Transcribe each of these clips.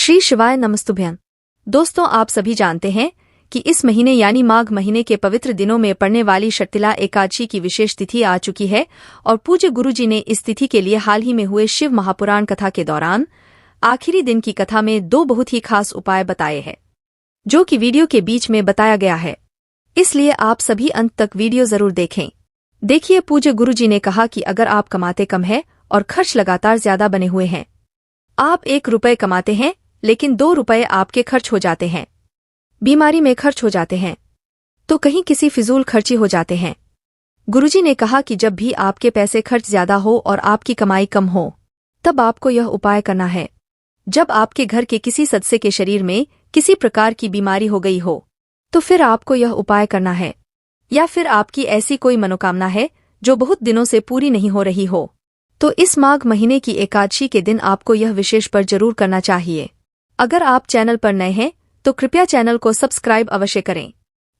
श्री शिवाय नमस्तुभ्यं। दोस्तों, आप सभी जानते हैं कि इस महीने यानी माघ महीने के पवित्र दिनों में पड़ने वाली षटतिला एकादशी की विशेष तिथि आ चुकी है और पूज्य गुरुजी ने इस तिथि के लिए हाल ही में हुए शिव महापुराण कथा के दौरान आखिरी दिन की कथा में 2 बहुत ही खास उपाय बताए हैं, जो कि वीडियो के बीच में बताया गया है। इसलिए आप सभी अंत तक वीडियो जरूर देखें। देखिए, पूज्य गुरुजी ने कहा कि अगर आप कमाते कम है और खर्च लगातार ज्यादा बने हुए हैं, आप 1 रुपये कमाते हैं लेकिन 2 रुपये आपके खर्च हो जाते हैं, बीमारी में खर्च हो जाते हैं, तो कहीं किसी फिजूल खर्ची हो जाते हैं। गुरुजी ने कहा कि जब भी आपके पैसे खर्च ज्यादा हो और आपकी कमाई कम हो, तब आपको यह उपाय करना है। जब आपके घर के किसी सदस्य के शरीर में किसी प्रकार की बीमारी हो गई हो, तो फिर आपको यह उपाय करना है। या फिर आपकी ऐसी कोई मनोकामना है जो बहुत दिनों से पूरी नहीं हो रही हो, तो इस माघ महीने की एकादशी के दिन आपको यह विशेष पर जरूर करना चाहिए। अगर आप चैनल पर नए हैं तो कृपया चैनल को सब्सक्राइब अवश्य करें।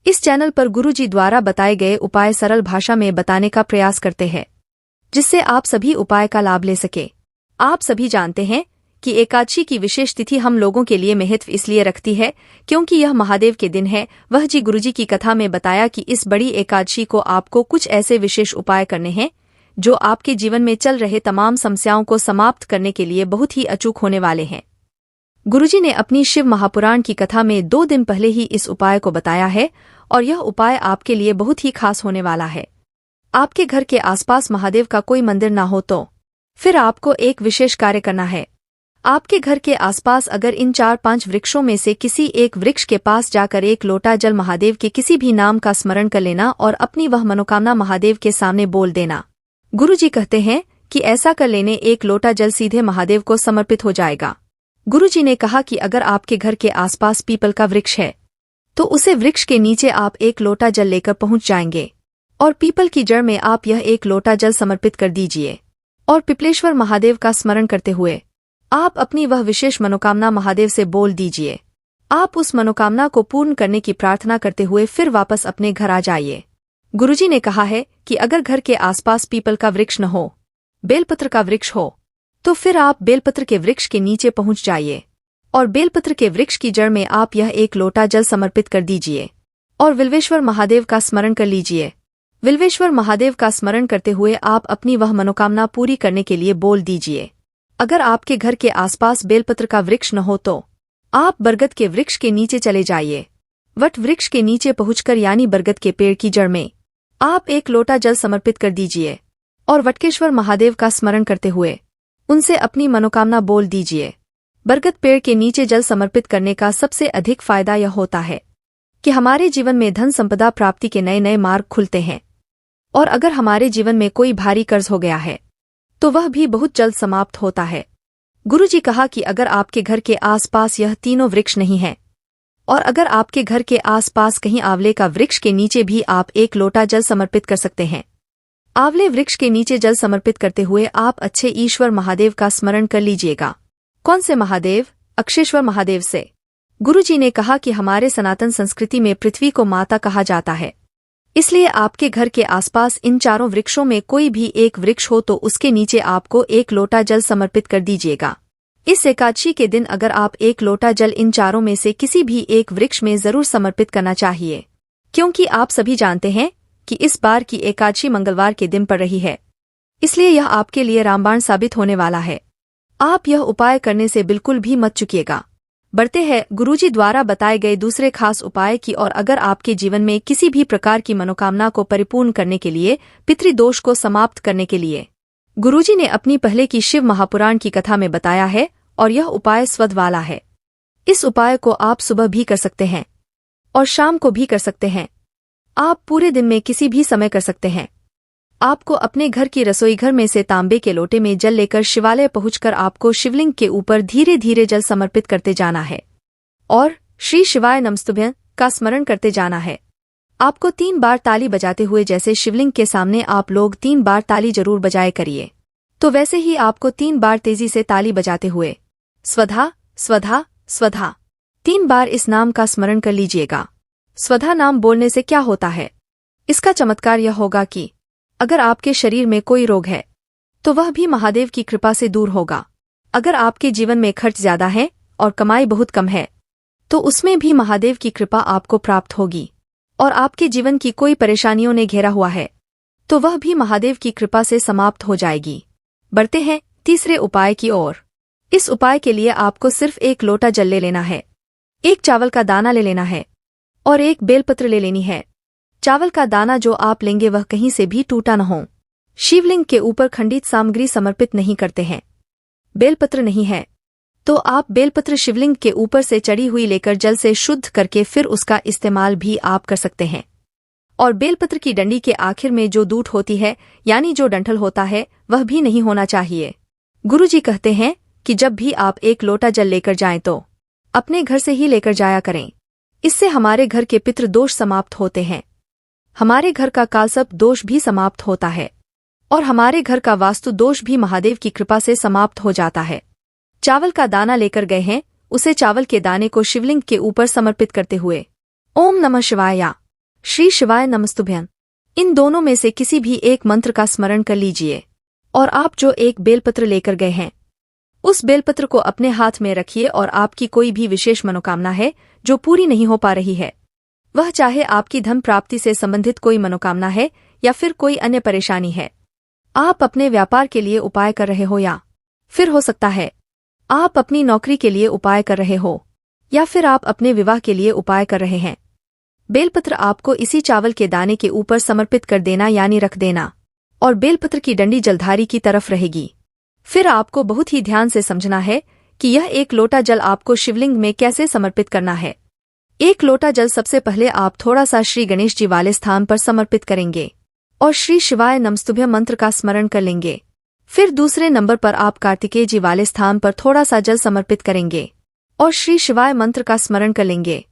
इस चैनल पर गुरुजी द्वारा बताए गए उपाय सरल भाषा में बताने का प्रयास करते हैं, जिससे आप सभी उपाय का लाभ ले सके। आप सभी जानते हैं कि एकादशी की विशेष तिथि हम लोगों के लिए महत्व इसलिए रखती है क्योंकि यह महादेव के दिन है। वह जी गुरुजी की कथा में बताया कि इस बड़ी एकादशी को आपको कुछ ऐसे विशेष उपाय करने हैं जो आपके जीवन में चल रहे तमाम समस्याओं को समाप्त करने के लिए बहुत ही अचूक होने वाले हैं। गुरुजी ने अपनी शिव महापुराण की कथा में 2 दिन पहले ही इस उपाय को बताया है और यह उपाय आपके लिए बहुत ही खास होने वाला है। आपके घर के आसपास महादेव का कोई मंदिर ना हो तो फिर आपको एक विशेष कार्य करना है। आपके घर के आसपास अगर इन 4-5 वृक्षों में से किसी एक वृक्ष के पास जाकर 1 लोटा जल महादेव के किसी भी नाम का स्मरण कर लेना और अपनी वह मनोकामना महादेव के सामने बोल देना। गुरुजी कहते हैं कि ऐसा कर लेने 1 लोटा जल सीधे महादेव को समर्पित हो जाएगा। गुरुजी ने कहा कि अगर आपके घर के आसपास पीपल का वृक्ष है तो उसे वृक्ष के नीचे आप 1 लोटा जल लेकर पहुंच जाएंगे और पीपल की जड़ में आप यह 1 लोटा जल समर्पित कर दीजिए और पिपलेश्वर महादेव का स्मरण करते हुए आप अपनी वह विशेष मनोकामना महादेव से बोल दीजिए। आप उस मनोकामना को पूर्ण करने की प्रार्थना करते हुए फिर वापस अपने घर आ जाइए। गुरुजी ने कहा है कि अगर घर के आसपास पीपल का वृक्ष न हो, बेलपत्र का वृक्ष हो, तो फिर आप बेलपत्र के वृक्ष के नीचे पहुंच जाइए और बेलपत्र के वृक्ष की जड़ में आप यह 1 लोटा जल समर्पित कर दीजिए और विल्वेश्वर महादेव का स्मरण कर लीजिए। विल्वेश्वर महादेव का स्मरण करते हुए आप अपनी वह मनोकामना पूरी करने के लिए बोल दीजिए। अगर आपके घर के आसपास बेलपत्र का वृक्ष न हो तो आप बरगद के वृक्ष के नीचे चले जाइए। वट वृक्ष के नीचे पहुंचकर यानी बरगद के पेड़ की जड़ में आप 1 लोटा जल समर्पित कर दीजिए और वटकेश्वर महादेव का स्मरण करते हुए उनसे अपनी मनोकामना बोल दीजिए। बरगद पेड़ के नीचे जल समर्पित करने का सबसे अधिक फायदा यह होता है कि हमारे जीवन में धन संपदा प्राप्ति के नए नए मार्ग खुलते हैं और अगर हमारे जीवन में कोई भारी कर्ज हो गया है तो वह भी बहुत जल्द समाप्त होता है। गुरुजी कहा कि अगर आपके घर के आसपास यह तीनों वृक्ष नहीं हैं और अगर आपके घर के आसपास कहीं आंवले का वृक्ष के नीचे भी आप 1 लोटा जल समर्पित कर सकते हैं। आंवले वृक्ष के नीचे जल समर्पित करते हुए आप अच्छे ईश्वर महादेव का स्मरण कर लीजिएगा। कौन से महादेव? अक्षेश्वर महादेव से। गुरुजी ने कहा कि हमारे सनातन संस्कृति में पृथ्वी को माता कहा जाता है, इसलिए आपके घर के आसपास इन 4 वृक्षों में कोई भी एक वृक्ष हो तो उसके नीचे आपको 1 लोटा जल समर्पित कर दीजिएगा। इस एकादशी के दिन अगर आप 1 लोटा जल इन 4 में से किसी भी एक वृक्ष में जरूर समर्पित करना चाहिए, क्योंकि आप सभी जानते हैं कि इस बार की एकादशी मंगलवार के दिन पड़ रही है, इसलिए यह आपके लिए रामबाण साबित होने वाला है। आप यह उपाय करने से बिल्कुल भी मत चूकिएगा। बढ़ते हैं गुरुजी द्वारा बताए गए दूसरे खास उपाय की और अगर आपके जीवन में किसी भी प्रकार की मनोकामना को परिपूर्ण करने के लिए, पितृदोष को समाप्त करने के लिए गुरुजी ने अपनी पहले की शिव महापुराण की कथा में बताया है और यह उपाय स्वद वाला है। इस उपाय को आप सुबह भी कर सकते हैं और शाम को भी कर सकते हैं। आप पूरे दिन में किसी भी समय कर सकते हैं। आपको अपने घर की रसोई घर में से तांबे के लोटे में जल लेकर शिवालय पहुंचकर आपको शिवलिंग के ऊपर धीरे धीरे जल समर्पित करते जाना है और श्री शिवाय नमस्तुभ्यं का स्मरण करते जाना है। आपको 3 बार ताली बजाते हुए, जैसे शिवलिंग के सामने आप लोग 3 बार ताली जरूर बजाए करिए, तो वैसे ही आपको 3 बार तेजी से ताली बजाते हुए स्वधा स्वधा स्वधा 3 बार इस नाम का स्मरण कर लीजिएगा। स्वधा नाम बोलने से क्या होता है? इसका चमत्कार यह होगा कि अगर आपके शरीर में कोई रोग है तो वह भी महादेव की कृपा से दूर होगा। अगर आपके जीवन में खर्च ज्यादा है और कमाई बहुत कम है, तो उसमें भी महादेव की कृपा आपको प्राप्त होगी। और आपके जीवन की कोई परेशानियों ने घेरा हुआ है तो वह भी महादेव की कृपा से समाप्त हो जाएगी। बढ़ते हैं तीसरे उपाय की ओर। इस उपाय के लिए आपको सिर्फ 1 लोटा जल ले लेना है, 1 चावल का दाना ले लेना है और 1 बेलपत्र ले लेनी है। चावल का दाना जो आप लेंगे वह कहीं से भी टूटा न हो। शिवलिंग के ऊपर खंडित सामग्री समर्पित नहीं करते हैं। बेलपत्र नहीं है तो आप बेलपत्र शिवलिंग के ऊपर से चढ़ी हुई लेकर जल से शुद्ध करके फिर उसका इस्तेमाल भी आप कर सकते हैं। और बेलपत्र की डंडी के आखिर में जो दूठ होती है यानी जो डंठल होता है वह भी नहीं होना चाहिए। गुरुजी कहते हैं कि जब भी आप 1 लोटा जल लेकर जाएं तो अपने घर से ही लेकर जाया करें। इससे हमारे घर के पितृ दोष समाप्त होते हैं, हमारे घर का कालसर्प दोष भी समाप्त होता है और हमारे घर का वास्तु दोष भी महादेव की कृपा से समाप्त हो जाता है। चावल का दाना लेकर गए हैं, उसे चावल के दाने को शिवलिंग के ऊपर समर्पित करते हुए ओम नमः शिवाय या श्री शिवाय नमस्तुभ्यं इन दोनों में से किसी भी एक मंत्र का स्मरण कर लीजिए। और आप जो 1 बेलपत्र लेकर गए हैं उस बेलपत्र को अपने हाथ में रखिए और आपकी कोई भी विशेष मनोकामना है जो पूरी नहीं हो पा रही है, वह चाहे आपकी धन प्राप्ति से संबंधित कोई मनोकामना है या फिर कोई अन्य परेशानी है, आप अपने व्यापार के लिए उपाय कर रहे हो या फिर हो सकता है आप अपनी नौकरी के लिए उपाय कर रहे हो या फिर आप अपने विवाह के लिए उपाय कर रहे हैं, बेलपत्र आपको इसी चावल के दाने के ऊपर समर्पित कर देना यानी रख देना और बेलपत्र की डंडी जलधारी की तरफ रहेगी। फिर आपको बहुत ही ध्यान से समझना है कि यह 1 लोटा जल आपको शिवलिंग में कैसे समर्पित करना है। 1 लोटा जल सबसे पहले आप थोड़ा सा श्री गणेश जी वाले स्थान पर समर्पित करेंगे और श्री शिवाय नमस्तुभ्यं मंत्र का स्मरण कर लेंगे। फिर दूसरे नंबर पर आप कार्तिकेय जी वाले स्थान पर थोड़ा सा जल समर्पित करेंगे और श्री शिवाय मंत्र का स्मरण कर लेंगे।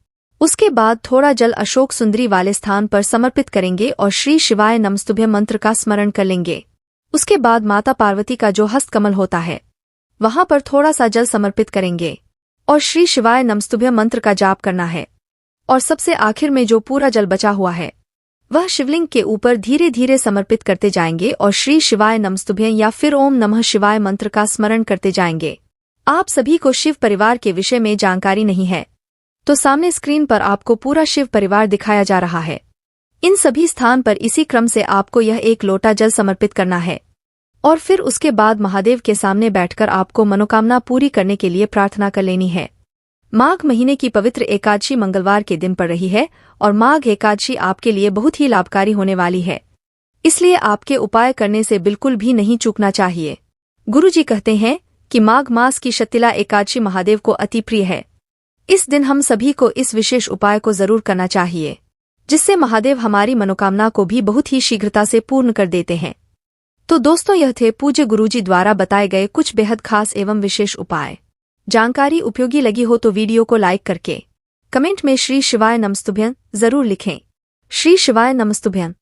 उसके बाद थोड़ा जल अशोक सुंदरी वाले स्थान पर समर्पित करेंगे और श्री शिवाय नमस्तुभ्यं मंत्र का स्मरण कर लेंगे। उसके बाद माता पार्वती का जो हस्तकमल होता है वहां पर थोड़ा सा जल समर्पित करेंगे और श्री शिवाय नमस्तुभ्यं मंत्र का जाप करना है। और सबसे आखिर में जो पूरा जल बचा हुआ है वह शिवलिंग के ऊपर धीरे धीरे समर्पित करते जाएंगे और श्री शिवाय नमस्तुभ्यं या फिर ओम नमः शिवाय मंत्र का स्मरण करते जाएंगे। आप सभी को शिव परिवार के विषय में जानकारी नहीं है तो सामने स्क्रीन पर आपको पूरा शिव परिवार दिखाया जा रहा है। इन सभी स्थान पर इसी क्रम से आपको यह 1 लोटा जल समर्पित करना है और फिर उसके बाद महादेव के सामने बैठकर आपको मनोकामना पूरी करने के लिए प्रार्थना कर लेनी है। माघ महीने की पवित्र एकादशी मंगलवार के दिन पड़ रही है और माघ एकादशी आपके लिए बहुत ही लाभकारी होने वाली है, इसलिए आपके उपाय करने से बिल्कुल भी नहीं चूकना चाहिए। गुरुजी कहते हैं कि माघ मास की शतिला एकादशी महादेव को अति प्रिय है। इस दिन हम सभी को इस विशेष उपाय को जरूर करना चाहिए, जिससे महादेव हमारी मनोकामना को भी बहुत ही शीघ्रता से पूर्ण कर देते हैं। तो दोस्तों, यह थे पूज्य गुरुजी द्वारा बताए गए कुछ बेहद खास एवं विशेष उपाय। जानकारी उपयोगी लगी हो तो वीडियो को लाइक करके कमेंट में श्री शिवाय नमस्तुभ्यं जरूर लिखें। श्री शिवाय नमस्तुभ्यं।